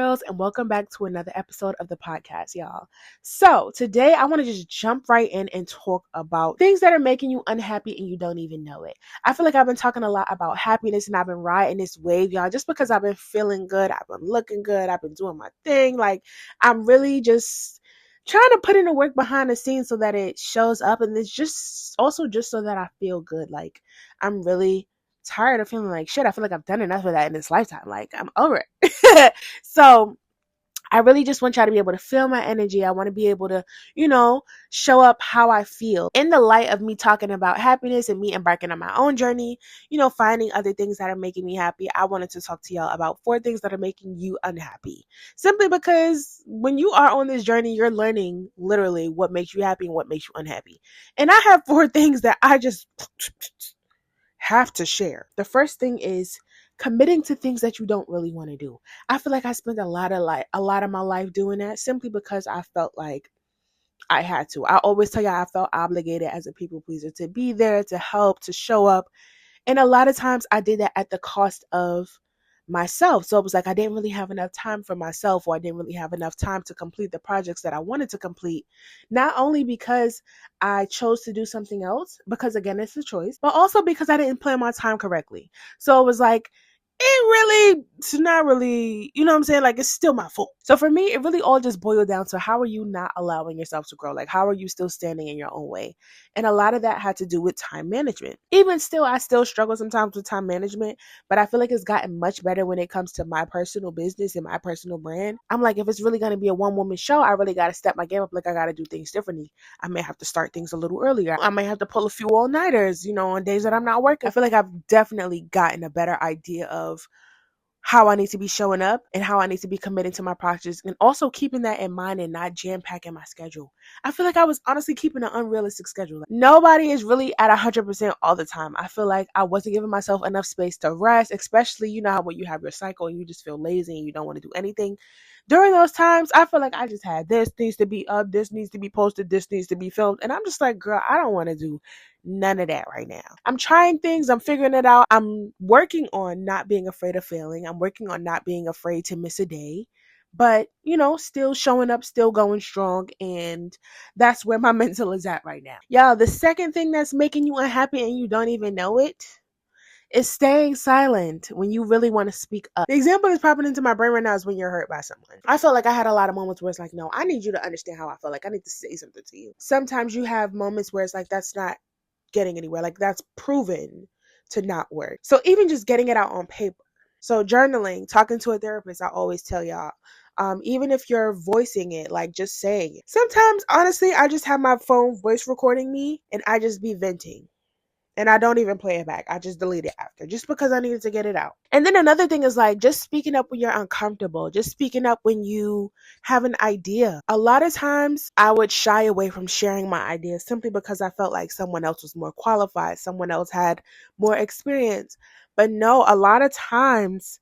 Hotgirls, and welcome back to another episode of the podcast, y'all. So today I want to just jump right in and talk about things that are making you unhappy and you don't even know it. I feel like I've been talking a lot about happiness and I've been riding this wave, y'all, just because I've been feeling good, I've been looking good, I've been doing my thing. Like, I'm really just trying to put in the work behind the scenes so that it shows up, and it's just also just so that I feel good. Like, I'm really tired of feeling like shit. I feel like I've done enough of that in this lifetime. Like, I'm over it. So I really just want y'all to be able to feel my energy. I want to be able to, show up how I feel in the light of me talking about happiness and me embarking on my own journey, finding other things that are making me happy. I wanted to talk to y'all about 4 things that are making you unhappy. Simply because when you are on this journey, you're learning literally what makes you happy and what makes you unhappy. And I have 4 things that I just have to share. The first thing is committing to things that you don't really want to do. I feel like I spent a lot of my life doing that simply because I felt like I had to. I always tell you I felt obligated as a people pleaser to be there, to help, to show up. And a lot of times I did that at the cost of myself. So it was like I didn't really have enough time for myself, or I didn't really have enough time to complete the projects that I wanted to complete. Not only because I chose to do something else, because again, it's a choice, but also because I didn't plan my time correctly. So it was like, it's not really, you know what I'm saying? Like, it's still my fault. So for me, it really all just boiled down to how are you not allowing yourself to grow? Like, how are you still standing in your own way? And a lot of that had to do with time management. Even still, I still struggle sometimes with time management, but I feel like it's gotten much better when it comes to my personal business and my personal brand. I'm like, if it's really going to be a one-woman show, I really got to step my game up. Like, I got to do things differently. I may have to start things a little earlier. I may have to pull a few all-nighters, on days that I'm not working. I feel like I've definitely gotten a better idea of how I need to be showing up and how I need to be committing to my projects, and also keeping that in mind and not jam-packing my schedule. I feel like I was honestly keeping an unrealistic schedule. Like, nobody is really at 100% all the time. I feel like I wasn't giving myself enough space to rest, especially, how when you have your cycle and you just feel lazy and you don't want to do anything. During those times, I feel like I just had this needs to be up, this needs to be posted, this needs to be filmed. And I'm just like, girl, I don't want to do none of that right now. I'm trying things. I'm figuring it out. I'm working on not being afraid of failing. I'm working on not being afraid to miss a day. But, still showing up, still going strong. And that's where my mental is at right now. Y'all, the second thing that's making you unhappy and you don't even know it is staying silent when you really want to speak up. The example that's popping into my brain right now is when you're hurt by someone. I felt like I had a lot of moments where it's like, no, I need you to understand how I feel. Like, I need to say something to you. Sometimes you have moments where it's like, that's not getting anywhere. Like, that's proven to not work. So even just getting it out on paper. So journaling, talking to a therapist, I always tell y'all, even if you're voicing it, like just saying it. Sometimes, honestly, I just have my phone voice recording me and I just be venting. And I don't even play it back. I just delete it after, just because I needed to get it out. And then another thing is like just speaking up when you're uncomfortable, just speaking up when you have an idea. A lot of times I would shy away from sharing my ideas simply because I felt like someone else was more qualified, someone else had more experience. But no, a lot of times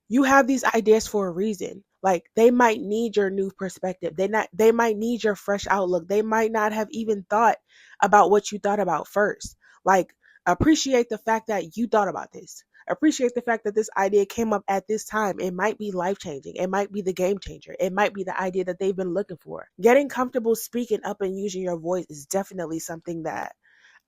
you have these ideas for a reason. Like, they might need your new perspective. They might need your fresh outlook. They might not have even thought about what you thought about first. Like, appreciate the fact that you thought about this. Appreciate the fact that this idea came up at this time. It might be life-changing. It might be the game changer. It might be the idea that they've been looking for. Getting comfortable speaking up and using your voice is definitely something that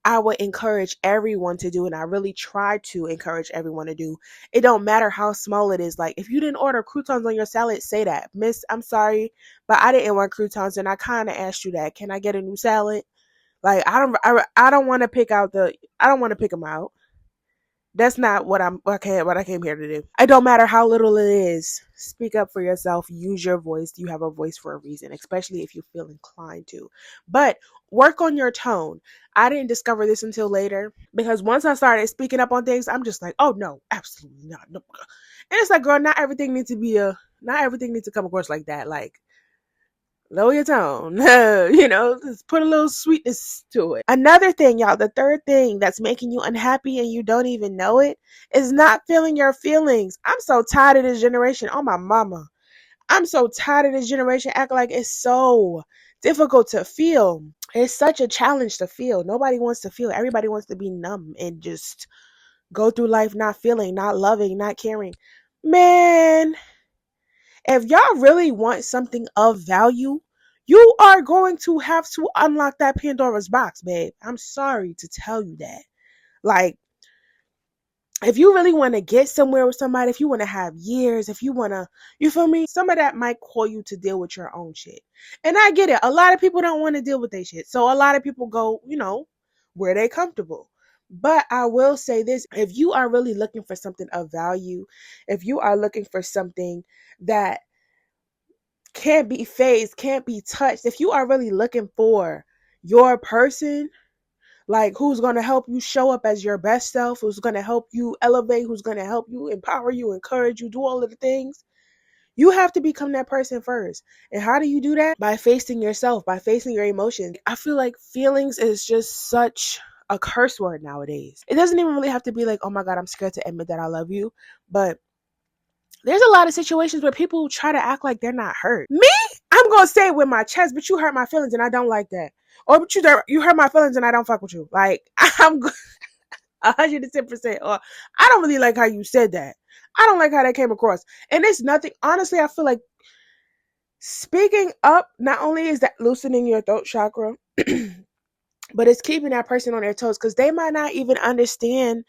I would encourage everyone to do, and I really try to encourage everyone to do. It don't matter how small it is. Like, if you didn't order croutons on your salad, say that. Miss, I'm sorry, but I didn't want croutons, and I kind of asked you that. Can I get a new salad? Like, I don't want to pick them out. That's not what I came here to do. It don't matter how little it is. Speak up for yourself. Use your voice. You have a voice for a reason, especially if you feel inclined to. But work on your tone. I didn't discover this until later, because once I started speaking up on things, I'm just like, oh no, absolutely not. No. And it's like, girl, not everything needs to come across like that. Like, lower your tone, just put a little sweetness to it. Another thing, y'all, the third thing that's making you unhappy and you don't even know it is not feeling your feelings. I'm so tired of this generation. Oh, my mama. I'm so tired of this generation acting like it's so difficult to feel. It's such a challenge to feel. Nobody wants to feel. Everybody wants to be numb and just go through life not feeling, not loving, not caring. Man, If y'all really want something of value, you are going to have to unlock that Pandora's box, babe. I'm sorry to tell you that. Like, if you really want to get somewhere with somebody, if you want to have years, if you want to, you feel me? Some of that might call you to deal with your own shit. And I get it. A lot of people don't want to deal with their shit. So a lot of people go, where they comfortable. But I will say this, if you are really looking for something of value, if you are looking for something that can't be phased, can't be touched, if you are really looking for your person, like who's going to help you show up as your best self, who's going to help you elevate, who's going to help you empower you, encourage you, do all of the things, you have to become that person first. And how do you do that? By facing yourself, by facing your emotions. I feel like feelings is just such a curse word nowadays. It doesn't even really have to be like, oh my God, I'm scared to admit that I love you. But there's a lot of situations where people try to act like they're not hurt. Me? I'm going to say it with my chest, but you hurt my feelings and I don't like that. Or but you hurt my feelings and I don't fuck with you. Like, I'm 110%. Or I don't really like how you said that. I don't like how that came across. And it's nothing. Honestly, I feel like speaking up not only is that loosening your throat chakra, but it's keeping that person on their toes because they might not even understand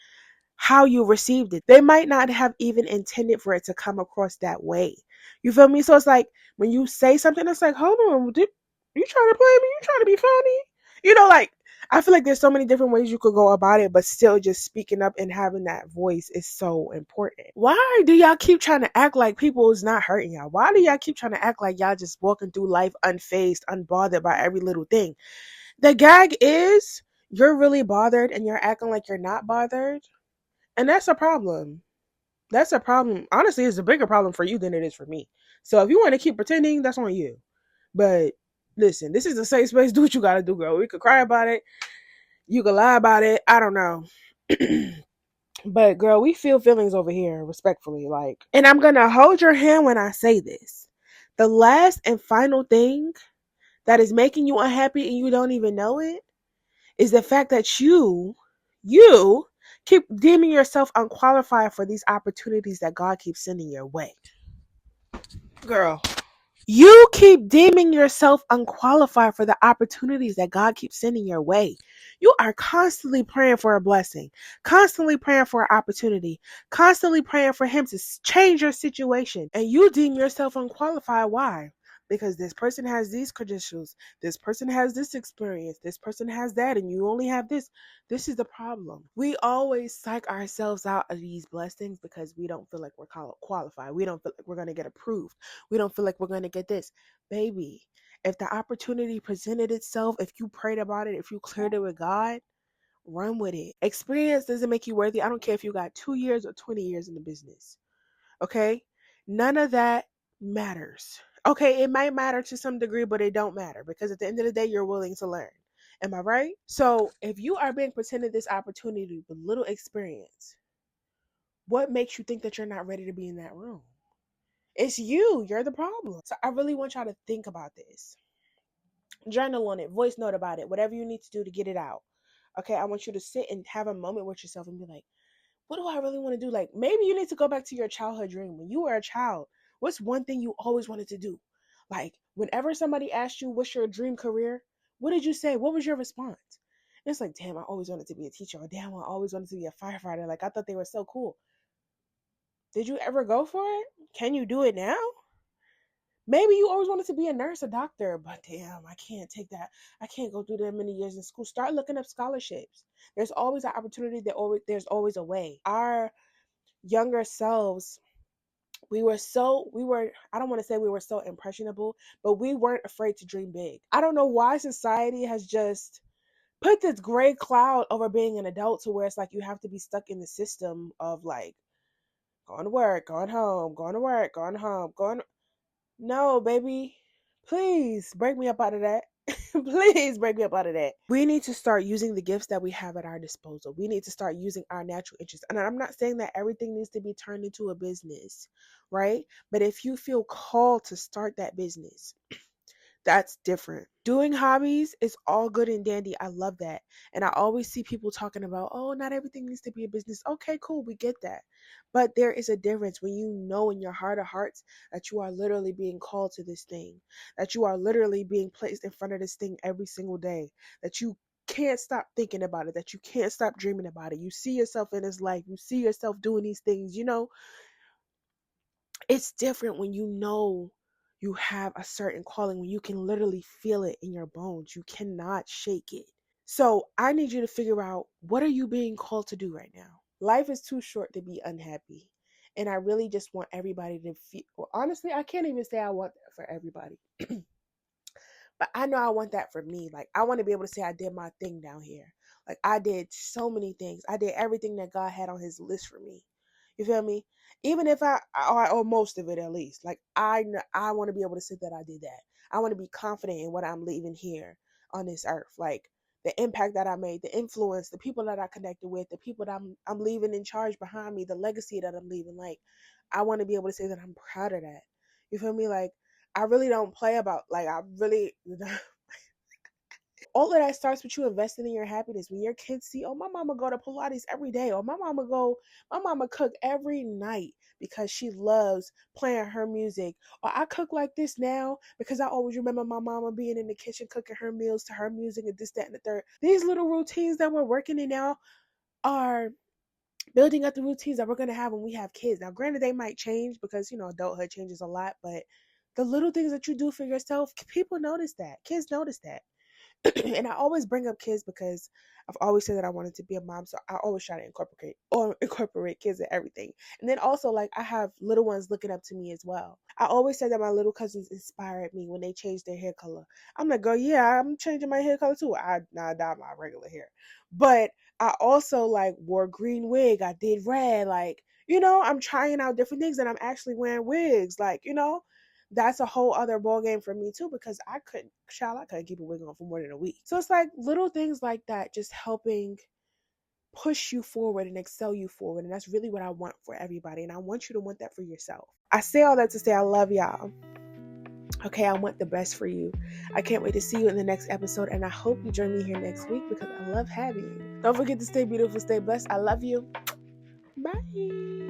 how you received it. They might not have even intended for it to come across that way. You feel me? So it's like when you say something, it's like, hold on, you trying to play me? You trying to be funny? Like I feel like there's so many different ways you could go about it, but still just speaking up and having that voice is so important. Why do y'all keep trying to act like people is not hurting y'all? Why do y'all keep trying to act like y'all just walking through life unfazed, unbothered by every little thing? The gag is you're really bothered and you're acting like you're not bothered. And that's a problem. That's a problem. Honestly, it's a bigger problem for you than it is for me. So if you want to keep pretending, that's on you. But listen, this is a safe space. Do what you gotta do, girl. We could cry about it. You could lie about it. I don't know. But girl, we feel feelings over here, respectfully. And I'm gonna hold your hand when I say this. The last and final thing that is making you unhappy and you don't even know it is the fact that you keep deeming yourself unqualified for these opportunities that God keeps sending your way. Girl, you keep deeming yourself unqualified for the opportunities that God keeps sending your way. You are constantly praying for a blessing, constantly praying for an opportunity, constantly praying for Him to change your situation. And you deem yourself unqualified. Why? Because this person has these credentials, this person has this experience, this person has that, and you only have this. This is the problem. We always psych ourselves out of these blessings because we don't feel like we're qualified. We don't feel like we're going to get approved. We don't feel like we're going to get this. Baby, if the opportunity presented itself, if you prayed about it, if you cleared it with God, run with it. Experience doesn't make you worthy. I don't care if you got 2 years or 20 years in the business. Okay? None of that matters. Okay, it might matter to some degree, but it don't matter because at the end of the day, you're willing to learn. Am I right? So if you are being presented this opportunity with little experience, what makes you think that you're not ready to be in that room? It's you. You're the problem. So I really want y'all to think about this. Journal on it, voice note about it, whatever you need to do to get it out. Okay, I want you to sit and have a moment with yourself and be like, what do I really want to do? Like maybe you need to go back to your childhood dream. When you were a child, what's one thing you always wanted to do? Like whenever somebody asked you what's your dream career, what did you say? What was your response? And it's like, damn, I always wanted to be a teacher. Or damn, I always wanted to be a firefighter. Like I thought they were so cool. Did you ever go for it? Can you do it now? Maybe you always wanted to be a nurse, a doctor, but damn, I can't take that. I can't go through that many years in school. Start looking up scholarships. There's always an opportunity. There's always a way. Our younger selves, I don't want to say we were so impressionable, but we weren't afraid to dream big. I don't know why society has just put this gray cloud over being an adult to where it's like you have to be stuck in the system of like going to work, going home, going to work, going home, going. No, baby. Please break me up out of that. Please break me up out of that. We need to start using the gifts that we have at our disposal. We need to start using our natural interests. And I'm not saying that everything needs to be turned into a business, right? But if you feel called to start that business, That's different. Doing hobbies is all good and dandy. I love that. And I always see people talking about, oh, not everything needs to be a business. Okay, cool. We get that. But there is a difference when you know in your heart of hearts that you are literally being called to this thing, that you are literally being placed in front of this thing every single day, that you can't stop thinking about it, that you can't stop dreaming about it. You see yourself in this life. You see yourself doing these things. It's different when you know you have a certain calling, when you can literally feel it in your bones. You cannot shake it. So I need you to figure out, what are you being called to do right now? Life is too short to be unhappy. And I really just want everybody to feel, well, honestly, I can't even say I want that for everybody. But I know I want that for me. Like, I want to be able to say I did my thing down here. Like, I did so many things. I did everything that God had on his list for me. You feel me? Even if or most of it at least. Like, I want to be able to say that I did that. I want to be confident in what I'm leaving here on this earth. Like, the impact that I made, the influence, the people that I connected with, the people that I'm leaving in charge behind me, the legacy that I'm leaving. Like, I want to be able to say that I'm proud of that. You feel me? Like, I really don't play about, like, I really all of that starts with you investing in your happiness. When your kids see, oh, my mama go to Pilates every day, or my mama cook every night because she loves playing her music, or I cook like this now because I always remember my mama being in the kitchen cooking her meals to her music and this, that, and the third. These little routines that we're working in now are building up the routines that we're going to have when we have kids. Now, granted, they might change because, adulthood changes a lot, but the little things that you do for yourself, people notice that. Kids notice that. And I always bring up kids because I've always said that I wanted to be a mom, so I always try to incorporate kids in everything. And then also, like, I have little ones looking up to me as well. I always said that my little cousins inspired me when they changed their hair color. I'm like, girl, yeah, I'm changing my hair color too. I dye my regular hair, but I also like wore green wig. I did red, like, I'm trying out different things, and I'm actually wearing wigs, like, that's a whole other ball game for me too, because I couldn't keep a wig on for more than a week. So it's like little things like that, just helping push you forward and excel you forward. And that's really what I want for everybody. And I want you to want that for yourself. I say all that to say I love y'all. Okay, I want the best for you. I can't wait to see you in the next episode. And I hope you join me here next week because I love having you. Don't forget to stay beautiful, stay blessed. I love you. Bye.